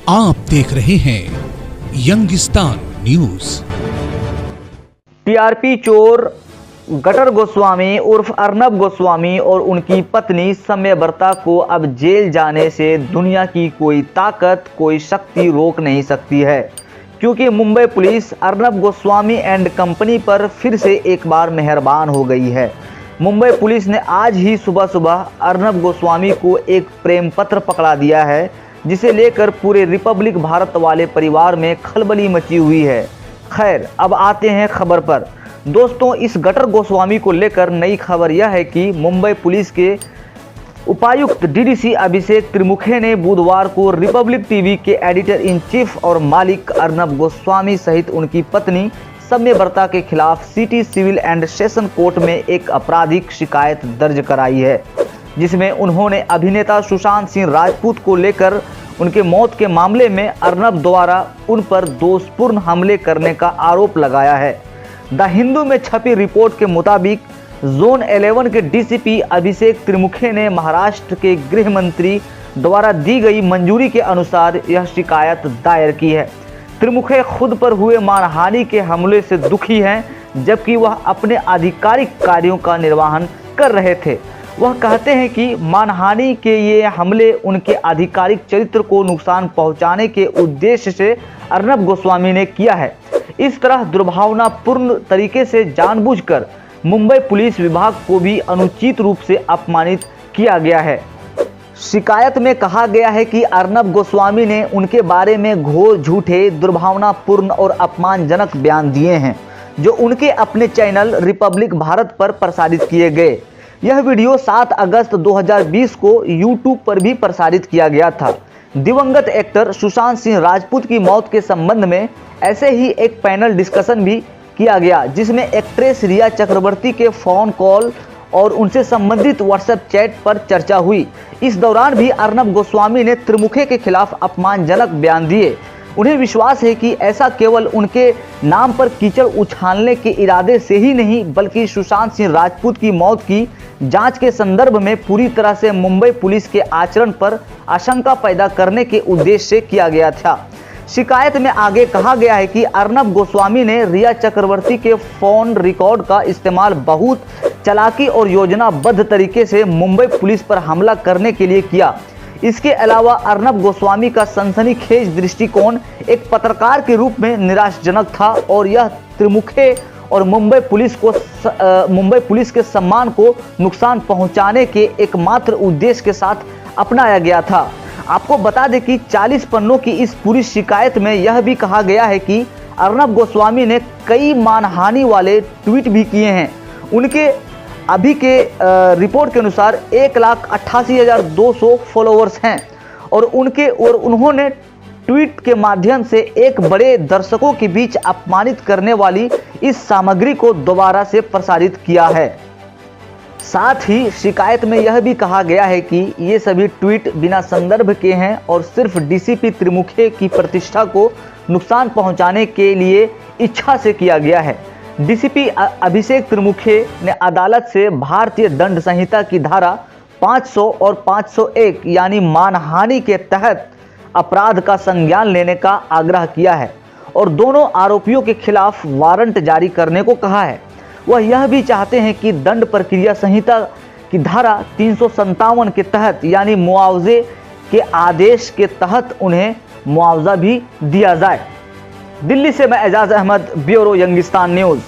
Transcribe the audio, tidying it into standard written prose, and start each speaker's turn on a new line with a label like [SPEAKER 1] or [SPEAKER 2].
[SPEAKER 1] आप देख रहे हैं यंगिस्तान न्यूज।
[SPEAKER 2] टीआरपी चोर गटर गोस्वामी उर्फ अर्नब गोस्वामी और उनकी पत्नी सम्यव्रता को अब जेल जाने से दुनिया की कोई ताकत, कोई शक्ति रोक नहीं सकती है, क्योंकि Mumbai police Arnab Goswami and company पर फिर से एक बार मेहरबान हो गई है। मुंबई पुलिस ने आज ही सुबह सुबह अर्नब गोस्वामी को एक प्रेम पत्र पकड़ा दिया है, जिसे लेकर पूरे रिपब्लिक भारत वाले परिवार में खलबली मची हुई है। खैर, अब आते हैं खबर पर। दोस्तों, इस गटर गोस्वामी को लेकर नई खबर यह है कि मुंबई पुलिस के उपायुक्त डीडीसी अभिषेक त्रिमुखे ने बुधवार को रिपब्लिक टीवी के एडिटर इन चीफ और मालिक अर्नब गोस्वामी सहित उनकी पत्नी सम्यव्रता के खिलाफ city civil and session court में एक आपराधिक शिकायत दर्ज कराई है, जिसमें उन्होंने अभिनेता सुशांत सिंह राजपूत को लेकर उनके मौत के मामले में अर्नब द्वारा उन पर दोषपूर्ण हमले करने का आरोप लगाया है। द हिंदू में छपी रिपोर्ट के मुताबिक जोन 11 के डीसीपी अभिषेक त्रिमुखे ने महाराष्ट्र के गृह मंत्री द्वारा दी गई मंजूरी के अनुसार यह शिकायत दायर की है। त्रिमुखे खुद पर हुए मानहानि के हमले से दुखी हैं, जबकि वह अपने आधिकारिक कार्यों का निर्वहन कर रहे थे। वह कहते हैं कि मानहानि के ये हमले उनके आधिकारिक चरित्र को नुकसान पहुंचाने के उद्देश्य से अर्नब गोस्वामी ने किया है। इस तरह दुर्भावनापूर्ण तरीके से जानबूझकर मुंबई पुलिस विभाग को भी अनुचित रूप से अपमानित किया गया है। शिकायत में कहा गया है कि अर्नब गोस्वामी ने उनके बारे में घोर झूठे, दुर्भावनापूर्ण और अपमानजनक बयान दिए हैं, जो उनके अपने चैनल रिपब्लिक भारत पर प्रसारित किए गए। यह वीडियो 7 अगस्त 2020 को यूट्यूब पर भी प्रसारित किया गया था। दिवंगत एक्टर सुशांत सिंह राजपूत की मौत के संबंध में ऐसे ही एक पैनल डिस्कशन भी किया गया, जिसमें एक्ट्रेस रिया चक्रवर्ती के फ़ोन कॉल और उनसे संबंधित व्हाट्सएप चैट पर चर्चा हुई। इस दौरान भी अर्नब गोस्वामी ने त्रिमुखे के खिलाफ अपमानजनक बयान दिए। उन्हें विश्वास है कि ऐसा केवल उनके नाम पर कीचड़ उछालने के इरादे से ही नहीं, बल्कि सुशांत सिंह राजपूत की मौत की जांच के संदर्भ में पूरी तरह से मुंबई पुलिस के आचरण पर आशंका पैदा करने के उद्देश्य से किया गया था। शिकायत में आगे कहा गया है कि अर्नब गोस्वामी ने रिया चक्रवर्ती के फोन रिकॉर्ड का इस्तेमाल बहुत चालाकी और योजनाबद्ध तरीके से मुंबई पुलिस पर हमला करने के लिए किया। इसके अलावा अर्नब गोस्वामी का सनसनीखेज दृष्टिकोण एक पत्रकार के रूप में निराशाजनक था और यह त्रिमुखे और मुंबई पुलिस के सम्मान को नुकसान पहुंचाने के एकमात्र उद्देश्य के साथ अपनाया गया था। आपको बता दें कि 40 पन्नों की इस पूरी शिकायत में यह भी कहा गया है कि अर्नब गोस्वामी ने कई मानहानि वाले ट्वीट भी किए हैं। उनके अभी के रिपोर्ट के अनुसार 1,88,200 फॉलोअर्स हैं और उन्होंने ट्वीट के माध्यम से एक बड़े दर्शकों के बीच अपमानित करने वाली इस सामग्री को दोबारा से प्रसारित किया है। साथ ही शिकायत में यह भी कहा गया है कि ये सभी ट्वीट बिना संदर्भ के हैं और सिर्फ डीसीपी त्रिमुखे की प्रतिष्ठा को नुकसान पहुंचाने के लिए इच्छा से किया गया है। डीसीपी अभिषेक त्रिमुखे ने अदालत से भारतीय दंड संहिता की धारा 500 और 501 यानी मानहानि के तहत अपराध का संज्ञान लेने का आग्रह किया है और दोनों आरोपियों के खिलाफ वारंट जारी करने को कहा है। वह यह भी चाहते हैं कि दंड प्रक्रिया संहिता की धारा 357 के तहत यानी मुआवजे के आदेश के तहत उन्हें मुआवजा भी दिया जाए। दिल्ली से मैं एजाज अहमद, ब्यूरो यंगिस्तान न्यूज़।